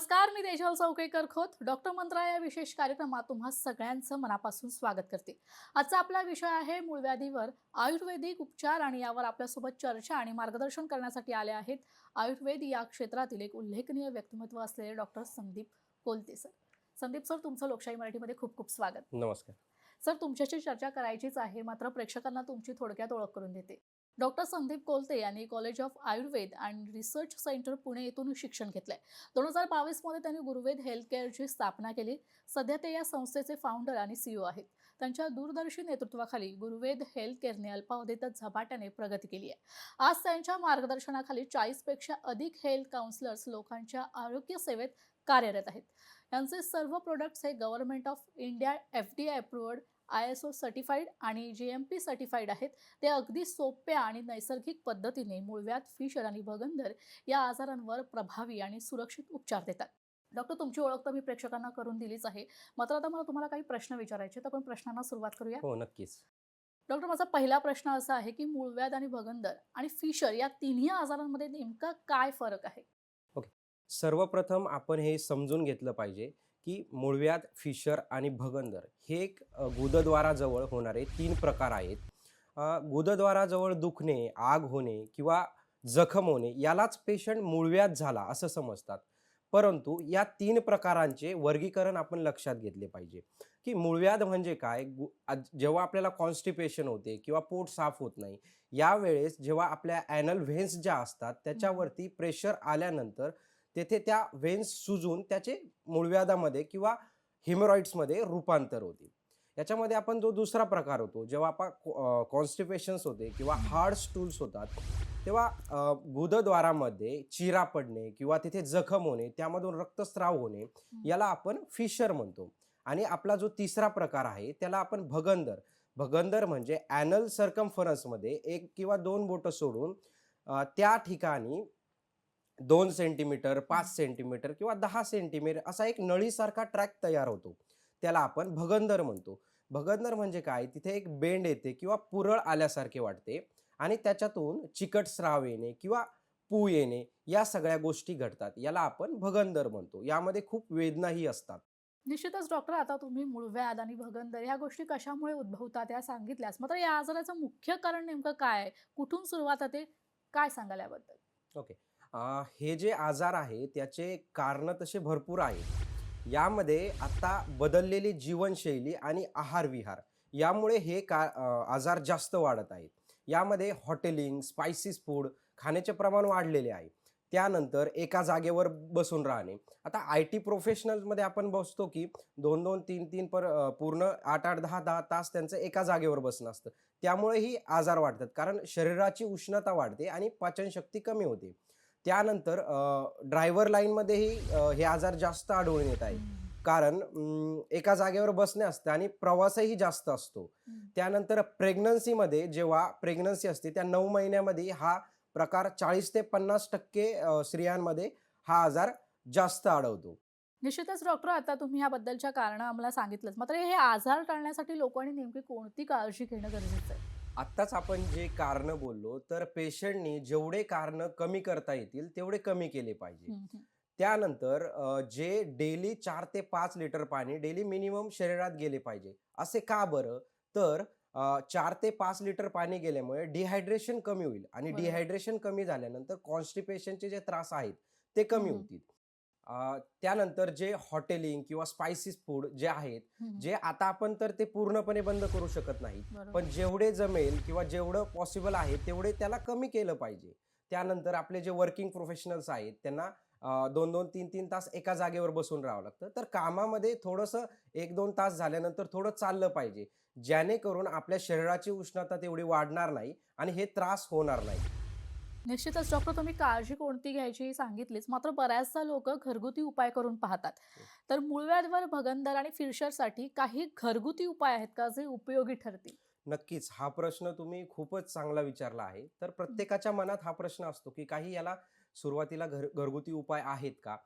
नमस्कार, मी तेजल चौकेकर खोत डॉक्टर मंत्रा या विशेष कार्यक्रमात तुम्हा सगळ्यांचं मनापासून स्वागत करते. आजचा आपला विषय आहे मूळव्याधीवर आयुर्वेदिक उपचार आणि यावर आपल्यासोबत चर्चा आणि मार्गदर्शन करण्यासाठी आले आहेत आयुर्वेद या क्षेत्रातील एक उल्लेखनीय व्यक्तिमत्व असलेले doctor Sandeep Kolte sir. Sandeep sir, तुमचं लोकशाही मराठीमध्ये खूप खूप स्वागत. नमस्कार. सर, तुमच्याशी चर्चा करायचीच आहे, मात्र प्रेक्षकांना तुमची थोडक्यात ओळख करून देते. डॉक्टर संदीप कोलते यांनी college of Ayurveda and research centre Pune येथून शिक्षण घेतलंय. 2022 मध्ये त्यांनी गुरुवेद हेल्थ केअरची स्थापना केली. सध्या ते या संस्थेचे फाउंडर आणि CEO आहेत. त्यांच्या दूरदर्शी नेतृत्वाखाली गुरुवेद हेल्थ केअरने अल्पावधीतच झपाट्याने प्रगती केली आहे. आज त्यांच्या मार्गदर्शनाखाली 40 पेक्षा अधिक हेल्थ काउन्सिलर्स लोकांच्या आरोग्य सेवेत कार्यरत आहेत. यांचे सर्व प्रोडक्ट्स हे government of India FDA approved, ISO certified आणि GMP सर्टिफाईड आहेत. ते अगदी सोप्या आणि नैसर्गिक पद्धतीने मूळव्याध, फिशर आणि भगंदर या आजारांवर प्रभावी आणि सुरक्षित उपचार देतात. डॉक्टर, तुमची ओळख तर मी प्रेक्षकांना करून दिलीच आहे, मात्र आता मला तुम्हाला काही प्रश्न विचारायचे, तर आपण प्रश्नांना सुरुवात करूया. हो, नक्कीच. डॉक्टर, माझा पहिला प्रश्न असा आहे की मूळव्याध आणि भगंदर आणि फिशर या तिन्ही आजारांमध्ये नेमका काय फरक आहे? ओके. सर्वप्रथम आपण हे समजून घेतलं पाहिजे, की मूळव्याध, फिशर आणि भगंदर हे एक गुदद्वाराजवळ होणारे 3 प्रकार आहेत. गुदद्वाराजवळ दुखणे, आग होणे किंवा जखम होणे यालाच पेशंट मूळव्याध झाला असं समजतात. परंतु या 3 प्रकारांचे वर्गीकरण आपण लक्षात घेतले पाहिजे, की मूळव्याध म्हणजे काय? जेव्हा आपल्याला कॉन्स्टिपेशन होते किंवा पोट साफ होत नाही, यावेळेस जेव्हा आपल्या ॲनल व्हेन्स ज्या असतात त्याच्यावरती प्रेशर आल्यानंतर तेथे त्या व्हेन्स सुजून त्याचे मूळव्याधामध्ये किंवा हेमोरॉइड्समध्ये रूपांतर होते. याच्यामध्ये आपण जो दुसरा प्रकार होतो, जेव्हा आपण कॉन्स्टिपेशन्स होते किंवा हार्ड स्टूल्स होतात, तेव्हा गुदद्वारामध्ये चिरा पडणे किंवा तिथे जखम होणे, त्यामधून रक्तस्राव होणे, याला आपण फिशर म्हणतो. आणि आपला जो तिसरा प्रकार आहे त्याला आपण भगंदर. भगंदर म्हणजे ॲनल सर्कम्फरन्समध्ये 1 किंवा 2 बोटं सोडून त्या ठिकाणी 2 सेंटीमीटर, 5 सेंटीमीटर किंवा 10 सेंटीमीटर असा एक नळीसारखा ट्रॅक तयार होतो. त्याला आपण भगंदर म्हणतो. भगंदर म्हणजे काय? तिथे एक बेंड येते किंवा पुरळ आल्यासारखे वाटते आणि त्याच्यातून चिकट स्राव येणे किंवा पू येणे या सगळ्या गोष्टी घडतात. याला आपण भगंदर म्हणतो. यामध्ये खूप वेदनाही असतात. निश्चितच डॉक्टर, आता तुम्ही मूळव्याध आणि भगंदर या गोष्टी कशामुळे उद्भवतात या सांगितल्यास, मात्र या आजाराचं मुख्य कारण नेमकं काय आहे? कुठून सुरुवात होते? काय सांगाल याबद्दल? ओके. हे जे आजार आहे त्याचे कारणं तसे भरपूर आहेत. यामध्ये आता बदललेली जीवनशैली आणि आहार-विहार यामुळे हे आजार जास्त वाढत आहेत. यामध्ये हॉटेलिंग, स्पाइसीज फूड खाण्याचे प्रमाण वाढलेले आहे. त्यानंतर एका जागेवर बसून राहणे. आता IT प्रोफेशनल्समध्ये आपण बघतो की 2-2, 3-3 पूर्ण 8-8, 10-10 तास त्यांचं एका जागेवर बसणं असतं. त्यामुळेही आजार वाढतात. कारण शरीराची उष्णता वाढते आणि पचनशक्ती कमी होते. त्यानंतर ड्रायव्हर लाईनमध्येही हे आजार जास्त आढळून येत आहे. कारण एका जागेवर बसणे असतं आणि प्रवासही जास्त असतो. त्यानंतर प्रेग्नन्सीमध्ये जेव्हा प्रेग्नन्सी असते त्या 9 महिन्यामध्ये हा प्रकार 40 ते 50% स्त्रियांमध्ये हा आजार जास्त आढळतो. निश्चितच डॉक्टर, आता तुम्ही याबद्दलच्या कारणं आम्हाला सांगितलंच, मात्र हे आजार टाळण्यासाठी लोकांनी नेमकी कोणती काळजी घेणं गरजेचं आहे? आत्ताच आपण जे कारणं बोललो, तर पेशंटनी जेवढे कारणं कमी करता येतील तेवढे कमी केले पाहिजे. हं, हं. त्यानंतर जे डेली 4 ते 5 लिटर पाणी डेली मिनिमम शरीरात गेले पाहिजे. असे का बरं? तर 4 ते 5 लिटर पाणी गेल्यामुळे डिहायड्रेशन कमी होईल आणि बरोबर. डिहायड्रेशन कमी झाल्यानंतर कॉन्स्टिपेशनचे जे त्रास आहेत ते हं, कमी हं. होतील. त्यानंतर जे हॉटेलिंग किंवा स्पाइसीज फूड जे आहेत, हं, हं. जे आता आपण तर ते पूर्णपणे बंद करू शकत नाही. बरोबर. पण जेवढे जमेल किंवा जेवढं पॉसिबल आहे तेवढे त्याला कमी केलं पाहिजे. त्यानंतर आपले जे वर्किंग प्रोफेशनल्स आहेत त्यांना 2-2, 3-3 तास एका जागेवर बसून राहावं लागतं. तर कामामध्ये थोडंसं 1-2 तास झाल्यानंतर थोडं चाललं पाहिजे. जेणेकरून आपल्या शरीराची उष्णता तेवढी वाढणार नाही आणि हे त्रास होणार नाही. निश्चितच डॉक्टर, तुम्ही काळजी कोणती घ्यायची ही सांगितलीच, मात्र बऱ्याचदा लोकं घरगुती उपाय करून पाहतात. तर मूळव्याधवर, भगंदर आणि फिशरसाठी काही घरगुती उपाय आहेत का जे उपयोगी ठरतील? नक्कीच. हा प्रश्न तुम्ही खूपच चांगला विचारला आहे. तर हं. प्रत्येकाच्या मनात हा प्रश्न असतो, की काही याला सुरुवातीला घरगुती उपाय आहेत का?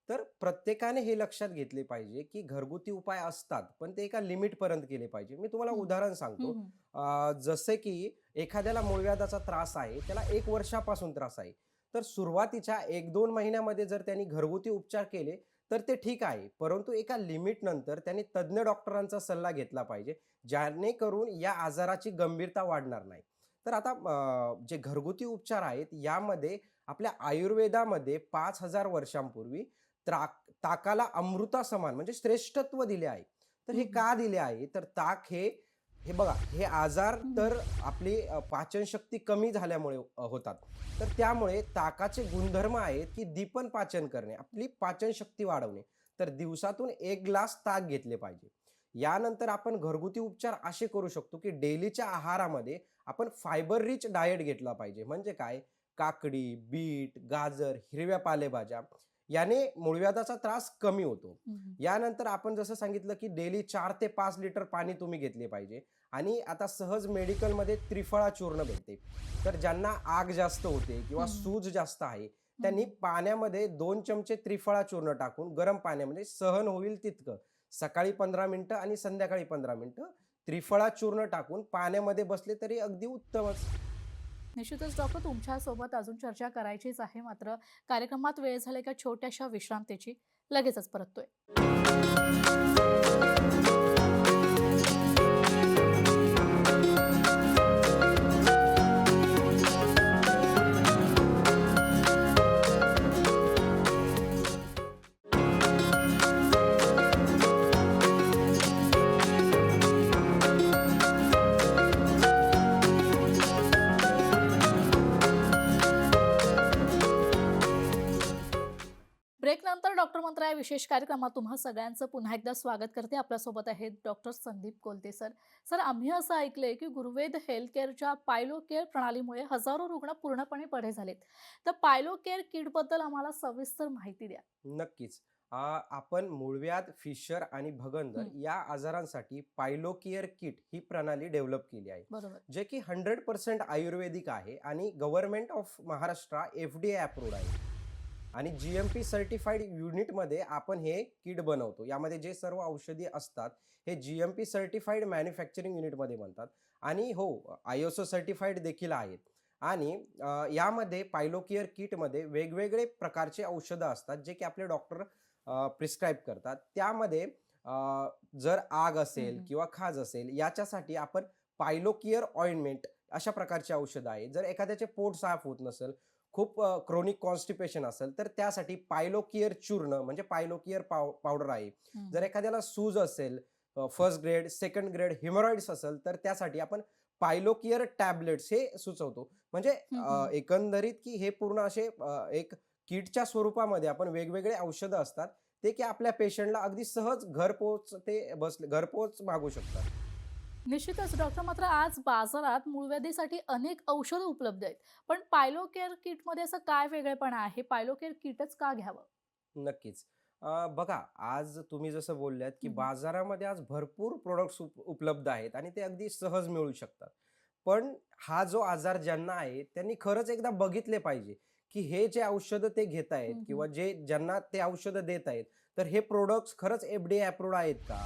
तर प्रत्येकाने हे लक्षात घेतले पाहिजे, की घरगुती उपाय असतात, पण ते एका लिमिटपर्यंत केले पाहिजे. मी तुम्हाला हं. उदाहरण हं, सांगतो. हं. जसे की एखाद्याला मूळव्याधाचा त्रास आहे, त्याला 1 वर्षापासून त्रास आहे. तर सुरुवातीच्या 1-2 महिन्यामध्ये जर त्यांनी घरगुती उपचार केले तर ते ठीक आहे. परंतु एका लिमिट नंतर त्यांनी तज्ञ डॉक्टरांचा सल्ला घेतला पाहिजे, जेणेकरून या आजाराची गंभीरता वाढणार नाही. तर आता जे घरगुती उपचार आहेत यामध्ये आपल्या आयुर्वेदामध्ये 5000 वर्षांपूर्वी ताकाला अमृतासमान म्हणजे श्रेष्ठत्व दिले आहे. तर हे हं, हं. का दिले आहे? तर ताक हे हे बघा, हे आजार हं, हं. तर आपली पाचनशक्ती कमी झाल्यामुळे होतात. तर त्यामुळे ताकाचे गुणधर्म आहेत, की दीपन पाचन करणे, आपली पाचनशक्ती वाढवणे. तर दिवसातून 1 ग्लास ताक घेतले पाहिजे. यानंतर आपण घरगुती उपचार असे करू शकतो, की डेलीच्या आहारामध्ये आपण फायबर रिच डायट घेतला पाहिजे. म्हणजे काय? काकडी, बीट, गाजर, हिरव्या पालेभाज्या याने मूळव्याधाचा त्रास कमी होतो. हं, हं. यानंतर आपण जसं सांगितलं, की डेली 4 ते 5 लिटर पाणी तुम्ही घेतले पाहिजे आणि आता सहज मेडिकलमध्ये त्रिफळा चूर्ण भेटते. तर ज्यांना आग जास्त होते किंवा हं, सूज जास्त आहे, हं, त्यांनी हं. पाण्यामध्ये 2 चमचे त्रिफळा चूर्ण टाकून गरम पाण्यामध्ये सहन होईल तितकं सकाळी 15 मिनिटं आणि संध्याकाळी 15 मिनिटं त्रिफळा चूर्ण टाकून पाण्यामध्ये बसले तरी अगदी उत्तमच. निश्चितच डॉक्टर तुमच्यासोबत अजून चर्चा करायचीच आहे. मात्र कार्यक्रमात वेळ झाला एका छोट्याशा विश्रांतीची. लगेचच परततोय. ब्रेकनंतर डॉक्टर मंत्र या विशेष कार्यक्रमात तुम्हा सगळ्यांचं पुन्हा एकदा स्वागत करते. आपल्यासोबत आहेत doctor Sandeep Kolte sir. Sir, आम्ही असं ऐकलंय की गुरुवेद हेल्थ केअरच्या पायलो केअर प्रणालीमुळे हजारो रुग्ण पूर्णपणे बरे झालेत. तर पायलो केअर किटबद्दल आम्हाला सविस्तर माहिती द्या. नक्कीच. आपण मूळव्याध, फिशर आणि भगंदर हं, या आजारांसाठी पायलोकेअर किट ही प्रणाली डेव्हलप केली आहे. बरोबर. जे की 100% आयुर्वेदिक आहे आणि government of Maharashtra FDA approved आहे. आणि GMP सर्टिफाईड युनिटमध्ये आपण हे किट बनवतो. यामध्ये जे सर्व औषधी असतात हे GMP सर्टिफाईड मॅन्युफॅक्चरिंग युनिटमध्ये बनतात आणि हो, ISO सर्टिफाईड देखील आहेत. आणि यामध्ये पायलोकेअर किटमध्ये वेगवेगळे प्रकारचे औषधं असतात जे की आपले डॉक्टर प्रिस्क्राईब करतात. त्यामध्ये जर आग हं, असेल हं. किंवा खाज असेल याच्यासाठी आपण पायलोकेअर ऑइंटमेंट अशा प्रकारची औषधं आहेत. जर एखाद्याचे पोट साफ होत नसेल, खूप क्रोनिक कॉन्स्टिपेशन असेल तर त्यासाठी पायलोकेअर चूर्ण म्हणजे पायलोकेअर पावडर आहे. हं, जर हं. एखाद्याला सूज असेल, first grade, second grade haemorrhoids असेल तर त्यासाठी आपण पायलोकेअर टॅबलेट्स हे सुचवतो. म्हणजे हं, हं. एकंदरीत की हे पूर्ण असे एक किटच्या स्वरूपामध्ये आपण वेगवेगळे औषधं असतात ते की आपल्या पेशंटला अगदी सहज घरपोच ते घरपोच मागू शकतात. निश्चितच डॉक्टर, मात्र आज बाजारात मूळव्याधीसाठी अनेक औषधं उपलब्ध आहेत. पण पायलो केअर किटमध्ये असं काय वेगळेपण आहे? पायलो केअर किटच का घ्यावं? नक्कीच. बघा, आज तुम्ही जसं बोलल्यात, की हं, हं. बाजारामध्ये आज भरपूर प्रॉडक्ट्स उपलब्ध आहेत आणि ते अगदी सहज मिळू शकतात. पण हा जो आजार ज्यांना आहे, त्यांनी खरंच एकदा बघितले पाहिजे, की हे जे औषधं ते घेत आहेत हं, हं. किंवा जे ज्यांना ते औषधं देत आहेत, तर हे प्रॉडक्ट्स खरंच FDA अप्रूव्ड आहेत का?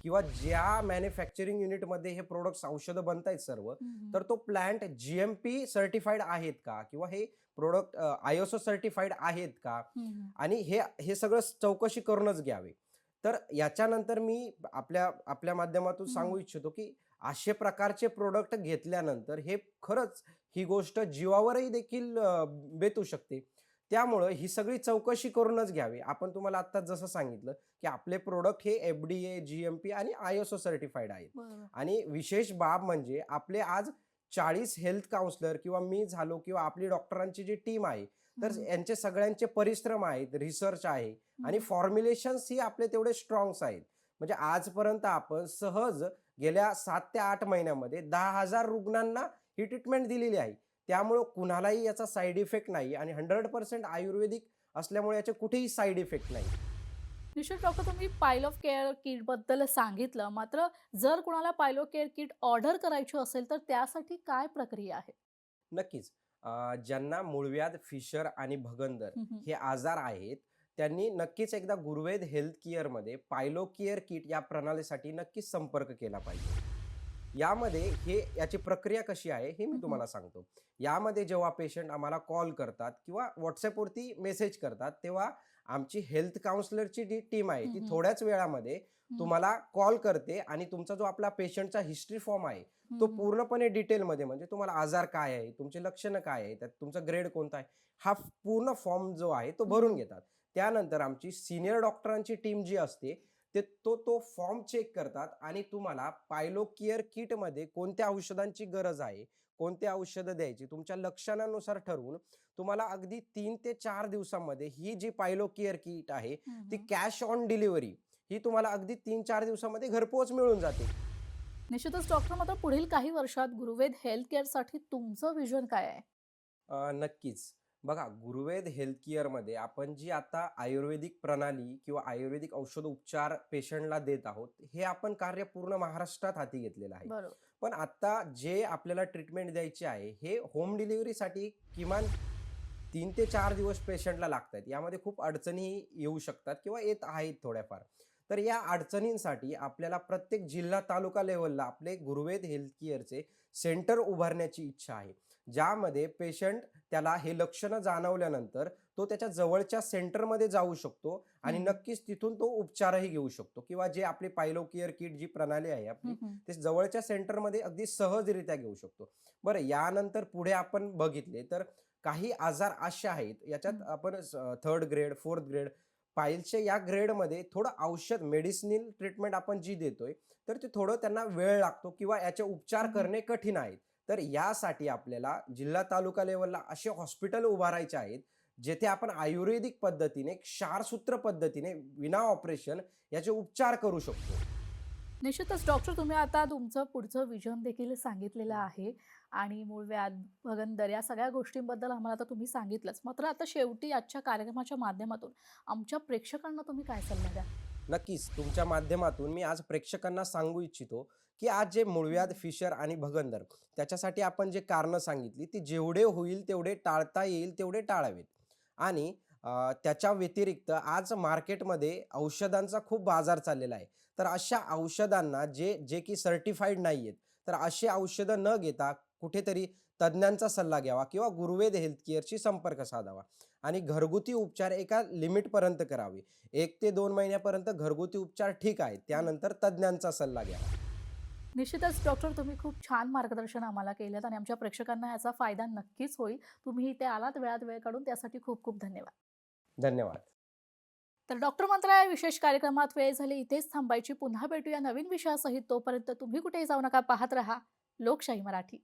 किंवा ज्या मॅन्युफॅक्चरिंग युनिटमध्ये हे प्रॉडक्ट्स औषधं बनतायत सर्व, हं, हं. तर तो प्लांट GMP सर्टिफाईड आहेत का? किंवा हे प्रॉडक्ट ISO सर्टिफाईड आहेत का? हं, हं. आणि हे हे सगळं चौकशी करूनच घ्यावे. तर याच्यानंतर मी आपल्या आपल्या माध्यमातून हं, हं. सांगू इच्छितो, की असे प्रकारचे प्रॉडक्ट घेतल्यानंतर हे खरंच ही गोष्ट जीवावरही देखील बेतू शकते. त्यामुळं ही सगळी चौकशी करूनच घ्यावी. आपण तुम्हाला आत्ताच जसं सांगितलं, की आपले प्रॉडक्ट हे FDA, GMP आणि ISO सर्टिफाईड आहेत. बरोबर. आणि विशेष बाब म्हणजे आपले आज 40 हेल्थ काउंसलर किंवा मी झालो किंवा आपली डॉक्टरांची जी टीम आहे, तर हं, यांचे सगळ्यांचे परिश्रम आहेत, रिसर्च आहे आणि हं. फॉर्म्युलेशन्स ही आपले तेवढे स्ट्राँग्स आहेत. म्हणजे आजपर्यंत आपण सहज गेल्या 7 ते 8 महिन्यामध्ये 10,000 रुग्णांना ही ट्रीटमेंट दिलेली आहे. त्यामुळं कुणालाही याचा साइड इफेक्ट नाही आणि 100% आयुर्वेदिक असल्यामुळे याचे कुठेही साइड इफेक्ट नाही. निश्चित डॉक्टर, तुम्ही पायलो केअर किटबद्दल सांगितलं. मात्र जर कुणाला पायलो केअर किट ऑर्डर करायची असेल, तर त्यासाठी काय प्रक्रिया आहे? नक्कीच. ज्यांना मूळव्याध, फिशर आणि भगंदर हं, हं. हे आजार आहेत, त्यांनी नक्कीच एकदा गुरुवेद हेल्थ केअरमध्ये पायलो केअर किट या प्रणालीसाठी नक्कीच संपर्क केला पाहिजे. यामध्ये याची प्रक्रिया कशी आहे हे मी तुम्हाला सांगतो. यामध्ये जेव्हा पेशंट आम्हाला कॉल करतात किंवा व्हॉट्सअपवरती मेसेज करतात, तेव्हा आमची हेल्थ काउन्सिलरची जी टीम आहे ती थोड्याच वेळामध्ये तुम्हाला कॉल करते आणि तुमचा जो आपला पेशंटचा हिस्ट्री फॉर्म आहे तो पूर्णपणे डिटेलमध्ये, म्हणजे तुम्हाला आजार काय आहे, तुमचे लक्षणं काय आहे, त्यात तुमचा ग्रेड कोणता आहे, हा पूर्ण फॉर्म जो आहे तो भरून घेतात. त्यानंतर आमची सिनियर डॉक्टरांची टीम जी असते ते तो फॉर्म चेक करतात आणि तुम्हाला पायलोकेअर किटमध्ये कोणत्या औषधांची गरज आहे, कोणते औषधं द्यायची, तुमच्या लक्षणानुसार ठरवून तुम्हाला अगदी 3 ते 4 दिवसामध्ये ही जी पायलोकेअर किट आहे ती कॅश ऑन डिलिव्हरी ही तुम्हाला अगदी 3-4 दिवसामध्ये घरपोच मिळून जाते. निश्चितच डॉक्टर, मात्र पुढील काही वर्षात गुरुवेद हेल्थ केअरसाठी तुमचं विजन काय आहे? नक्कीच. बघा, गुरुवेद हेल्थ केअरमध्ये आपण जी आता आयुर्वेदिक प्रणाली किंवा आयुर्वेदिक औषध उपचार पेशंटला देत आहोत, हे आपण कार्य पूर्ण महाराष्ट्रात हाती घेतलेलं आहे. बरोबर. पण आता जे आपल्याला ट्रीटमेंट द्यायची आहे, हे होम डिलिव्हरीसाठी किमान 3 ते 4 दिवस पेशंटला लागतात. यामध्ये खूप अडचणी येऊ शकतात किंवा येत आहेत थोड्याफार. तर या अडचणींसाठी आपल्याला प्रत्येक जिल्हा तालुका लेव्हलला आपले गुरुवेद हेल्थ केअरचे सेंटर उभारण्याची इच्छा आहे. ज्यामध्ये पेशंट त्याला हे लक्षणं जाणवल्यानंतर तो त्याच्या जवळच्या सेंटरमध्ये जाऊ शकतो आणि नक्कीच तिथून तो उपचारही घेऊ शकतो किंवा जे आपली पायलोकेअर किट जी प्रणाली आहे आपली ते जवळच्या सेंटरमध्ये अगदी सहजरित्या घेऊ शकतो. बरं, यानंतर पुढे आपण बघितले तर काही आजार असे आहेत, याच्यात आपण 3rd ग्रेड 4th ग्रेड पायलच्या या ग्रेडमध्ये थोडं औषध मेडिसिनल ट्रीटमेंट आपण जी देतोय तर ते थोडं त्यांना वेळ लागतो किंवा याचे उपचार करणे कठीण आहेत. तर यासाठी आपल्याला जिल्हा तालुका लेवलला असे हॉस्पिटल उभारायचे आहेत जेथे आपण आयुर्वेदिक पद्धतीने क्षारसूत्र पद्धतीने विना ऑपरेशन याचे उपचार करू शकतो. निश्चितच डॉक्टर, तुम्ही आता तुमचं पुढचं विजन देखील सांगितलेलं आहे आणि मूळव्याध, भगंदर या सगळ्या गोष्टींबद्दल आम्हाला आता तुम्ही सांगितलंच. मात्र आता शेवटी आजच्या कार्यक्रमाच्या माध्यमातून आमच्या प्रेक्षकांना तुम्ही काय सल्ला द्याल? नक्कीच तुमच्या माध्यमातून मी आज प्रेक्षकांना सांगू इच्छितो की आज जे मूळव्याध, फिशर आणि भगंदर त्याच्यासाठी आपण जे कारणं सांगितली ती जेवढे होईल तेवढे टाळता येईल तेवढे टाळावेत. आणि त्याच्या व्यतिरिक्त आज मार्केटमध्ये औषधांचा खूप बाजार चाललेला आहे. तर अशा औषधांना जे जे की सर्टिफाईड नाही आहेत, तर अशी औषधं न घेता कुठेतरी तज्ज्ञांचा सल्ला घ्यावा किंवा गुरुवेद हेल्थ केअरशी संपर्क साधावा आणि घरगुती उपचार एका लिमिटपर्यंत करावे. 1 ते 2 महिन्यापर्यंत घरगुती उपचार ठीक आहे, त्यानंतर तज्ज्ञांचा सल्ला घ्यावा. निश्चितच डॉक्टर, तुम्ही खूप छान मार्गदर्शन आम्हाला केलं आणि आमच्या प्रेक्षकांना याचा फायदा नक्कीच होईल. तुम्ही इथे आलात वेळात वेळ काढून, त्यासाठी खूप खूप धन्यवाद. धन्यवाद. तर डॉक्टर मंत्रालय विशेष कार्यक्रमात वेळ झाली इथेच थांबायची. पुन्हा भेटूया नवीन विषयासहित. तोपर्यंत तुम्ही कुठेही जाऊ नका, पाहत रहा लोकशाही मराठी.